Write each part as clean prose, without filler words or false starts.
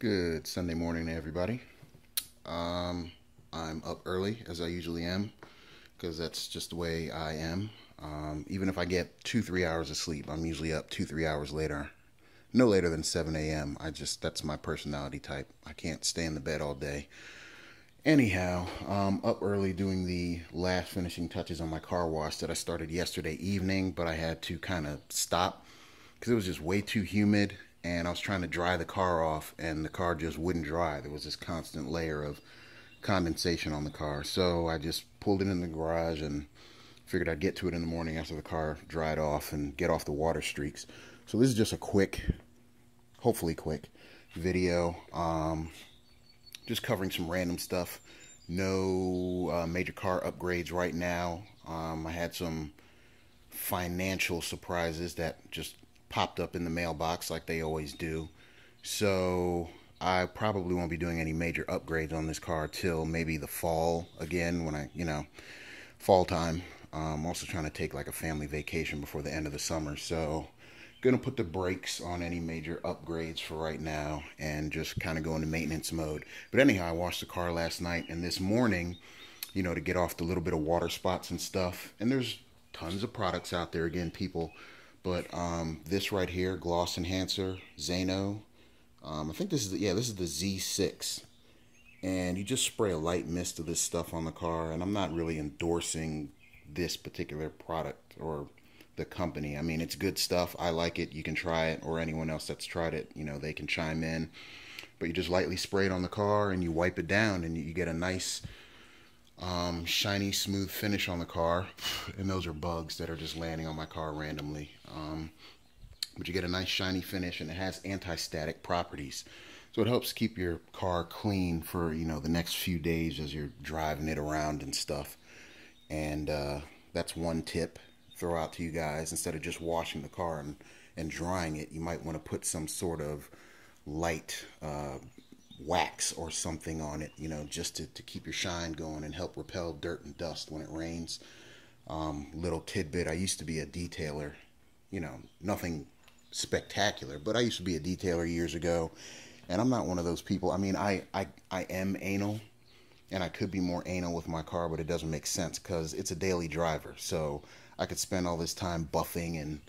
Good Sunday morning to everybody. I'm up early as I usually am because that's just the way I am. Even if I get 2-3 hours of sleep, I'm usually up 2-3 hours later. No later than 7 a.m. That's my personality type. I can't stay in the bed all day. Anyhow, up early doing the last finishing touches on my car wash that I started yesterday evening, but I had to kind of stop because it was just way too humid and I was trying to dry the car off and the car just wouldn't dry. There was this constant layer of condensation on the car. So I just pulled it in the garage and figured I'd get to it in the morning after the car dried off and get off the water streaks. So this is just a quick, hopefully quick video. Just covering some random stuff. No major car upgrades right now. I had some financial surprises that just popped up in the mailbox like they always do. So I probably won't be doing any major upgrades on this car till maybe the fall again when fall time. I'm also trying to take like a family vacation before the end of the summer. So gonna put the brakes on any major upgrades for right now and just kind of go into maintenance mode. But anyhow, I washed the car last night and this morning, to get off the little bit of water spots and stuff. And there's tons of products out there, again, people. But this right here, Gloss Enhancer, Zano. I think this is the Z6. And you just spray a light mist of this stuff on the car. And I'm not really endorsing this particular product or the company. I mean, it's good stuff. I like it. You can try it, or anyone else that's tried it, they can chime in. But you just lightly spray it on the car and you wipe it down and you get a nice shiny, smooth finish on the car. And those are bugs that are just landing on my car randomly. But you get a nice shiny finish and it has anti-static properties. So it helps keep your car clean for, the next few days as you're driving it around and stuff. And that's one tip throw out to you guys. Instead of just washing the car and drying it, you might want to put some sort of light wax or something on it, just to keep your shine going and help repel dirt and dust when it rains. Little tidbit, I used to be a detailer, nothing spectacular, but I used to be a detailer years ago, and I'm not one of those people. I mean, I am anal, and I could be more anal with my car, but it doesn't make sense because it's a daily driver. So I could spend all this time buffing and,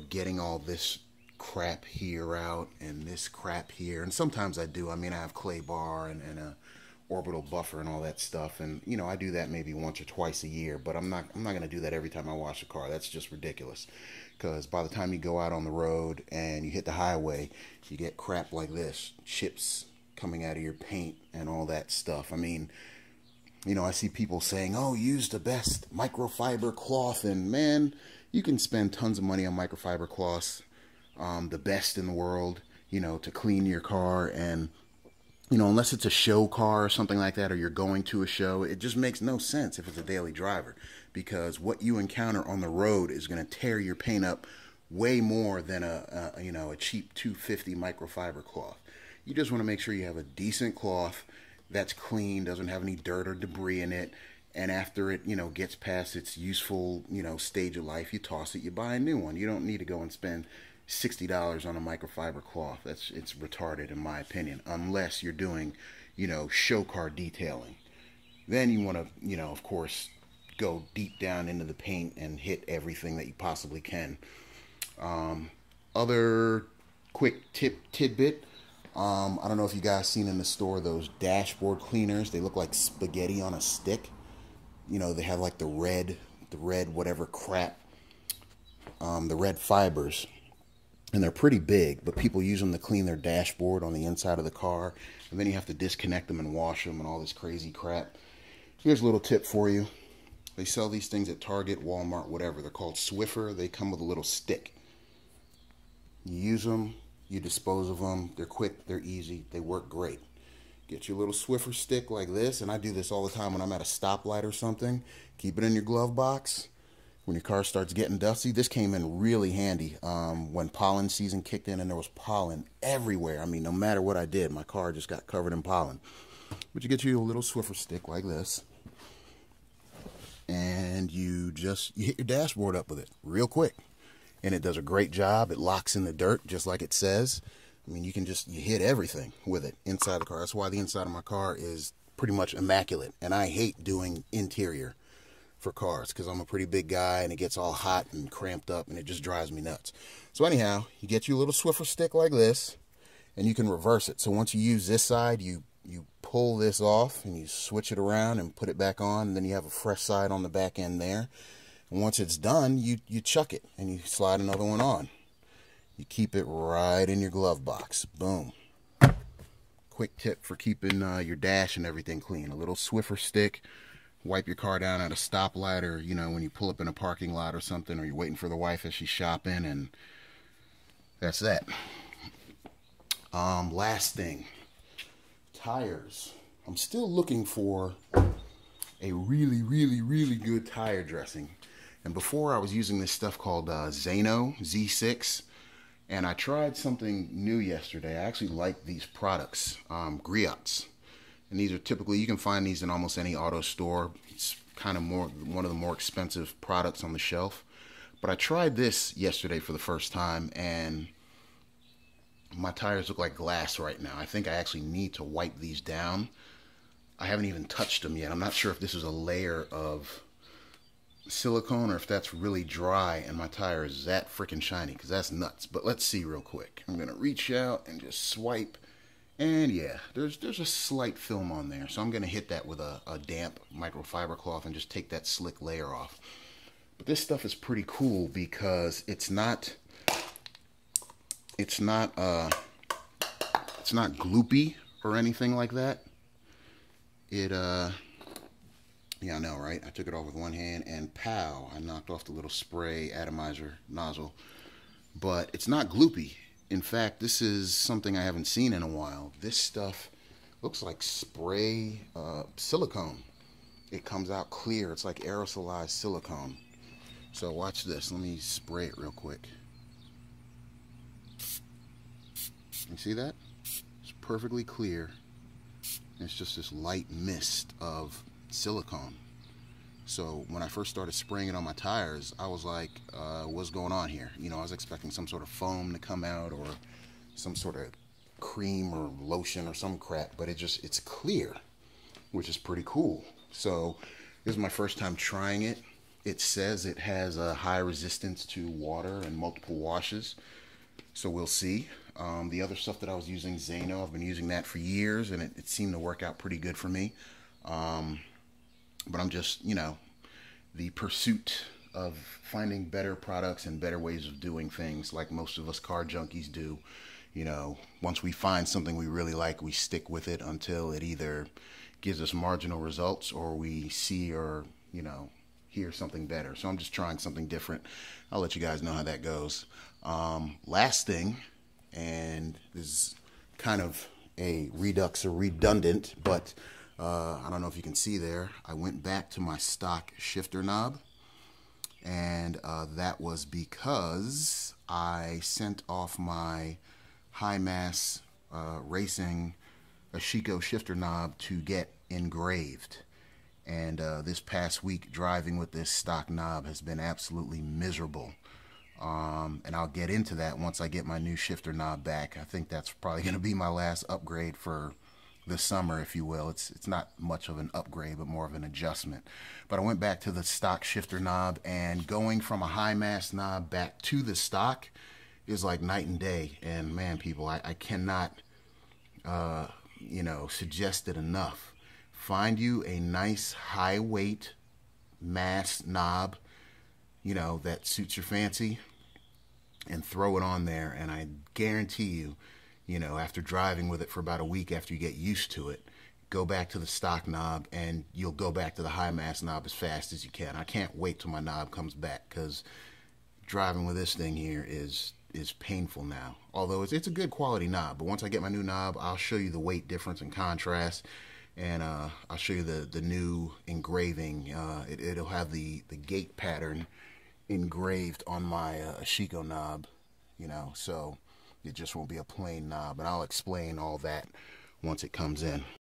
getting all this crap here out and this crap here. And sometimes I do. I mean, I have clay bar and a orbital buffer and all that stuff. And, I do that maybe once or twice a year, but I'm not going to do that every time I wash a car. That's just ridiculous. Because by the time you go out on the road and you hit the highway, you get crap like this, chips coming out of your paint and all that stuff. I mean, I see people saying, oh, use the best microfiber cloth. And man, you can spend tons of money on microfiber cloths, the best in the world, to clean your car. And, unless it's a show car or something like that, or you're going to a show, it just makes no sense if it's a daily driver. Because what you encounter on the road is going to tear your paint up way more than a cheap $250 microfiber cloth. You just want to make sure you have a decent cloth that's clean, doesn't have any dirt or debris in it, and after it, gets past its useful, stage of life, you toss it, you buy a new one. You don't need to go and spend $60 on a microfiber cloth. It's retarded in my opinion, unless you're doing, show car detailing. Then you want to, of course, go deep down into the paint and hit everything that you possibly can. Other quick tidbit. I don't know if you guys seen in the store those dashboard cleaners. They look like spaghetti on a stick. They have like the red whatever crap, the red fibers, and they're pretty big, but people use them to clean their dashboard on the inside of the car, and then you have to disconnect them and wash them and all this crazy crap. Here's a little tip for you. They sell these things at Target, Walmart, whatever. They're called Swiffer. They come with a little stick. You use them, you dispose of them. They're quick, they're easy, they work great. Get your little Swiffer stick like this, and I do this all the time when I'm at a stoplight or something. Keep it in your glove box. When your car starts getting dusty, this came in really handy when pollen season kicked in and there was pollen everywhere. I mean, no matter what I did, my car just got covered in pollen. But you get you a little Swiffer stick like this, and you hit your dashboard up with it real quick. And it does a great job. It locks in the dirt just like it says. I mean, you hit everything with it inside the car. That's why the inside of my car is pretty much immaculate. And I hate doing interior for cars because I'm a pretty big guy and it gets all hot and cramped up and it just drives me nuts. So anyhow, you get your little Swiffer stick like this and you can reverse it. So once you use this side, you pull this off and you switch it around and put it back on, and then you have a fresh side on the back end there. And once it's done, you chuck it and you slide another one on. You keep it right in your glove box. Boom. Quick tip for keeping your dash and everything clean. A little Swiffer stick. Wipe your car down at a stoplight, or when you pull up in a parking lot or something, or you're waiting for the wife as she's shopping, and that's that. Last thing, tires. I'm still looking for a really good tire dressing. And before I was using this stuff called Zano Z6, and I tried something new yesterday. I actually like these products, griots. And these are typically, you can find these in almost any auto store. It's kind of one of the more expensive products on the shelf. But I tried this yesterday for the first time, and my tires look like glass right now. I think I actually need to wipe these down. I haven't even touched them yet. I'm not sure if this is a layer of silicone or if that's really dry and my tire is that freaking shiny, because that's nuts. But let's see real quick. I'm gonna reach out and just swipe, and yeah, there's a slight film on there, so I'm gonna hit that with a damp microfiber cloth and just take that slick layer off. But this stuff is pretty cool because it's not gloopy or anything like that. Yeah, I know, right? I took it off with one hand and pow, I knocked off the little spray atomizer nozzle. But it's not gloopy. In fact, this is something I haven't seen in a while. This stuff looks like spray silicone. It comes out clear. It's like aerosolized silicone. So watch this. Let me spray it real quick. You see that? It's perfectly clear. It's just this light mist of silicone. So when I first started spraying it on my tires, I was like, what's going on here? I was expecting some sort of foam to come out or some sort of cream or lotion or some crap, but it's clear, which is pretty cool. So this is my first time trying it. It says it has a high resistance to water and multiple washes, so we'll see. The other stuff that I was using, Zano, I've been using that for years, and it seemed to work out pretty good for me. But I'm just, the pursuit of finding better products and better ways of doing things, like most of us car junkies do. Once we find something we really like, we stick with it until it either gives us marginal results or we see or, hear something better. So I'm just trying something different. I'll let you guys know how that goes. Last thing, and this is kind of a redux or redundant, but I don't know if you can see there, I went back to my stock shifter knob, and that was because I sent off my high mass racing Ashiko shifter knob to get engraved. And this past week driving with this stock knob has been absolutely miserable. And I'll get into that once I get my new shifter knob back. I think that's probably going to be my last upgrade for the summer, if you will. It's not much of an upgrade, but more of an adjustment. But I went back to the stock shifter knob, and going from a high mass knob back to the stock is like night and day. And man, people, I cannot suggest it enough. Find you a nice high weight mass knob, that suits your fancy, and throw it on there, and I guarantee you, after driving with it for about a week, after you get used to it, go back to the stock knob and you'll go back to the high mass knob as fast as you can. I can't wait till my knob comes back, because driving with this thing here is painful now. Although it's a good quality knob, but once I get my new knob, I'll show you the weight difference and contrast, and I'll show you the new engraving. It'll have the gate pattern engraved on my Ashiko knob, so it just won't be a plain knob, and I'll explain all that once it comes in.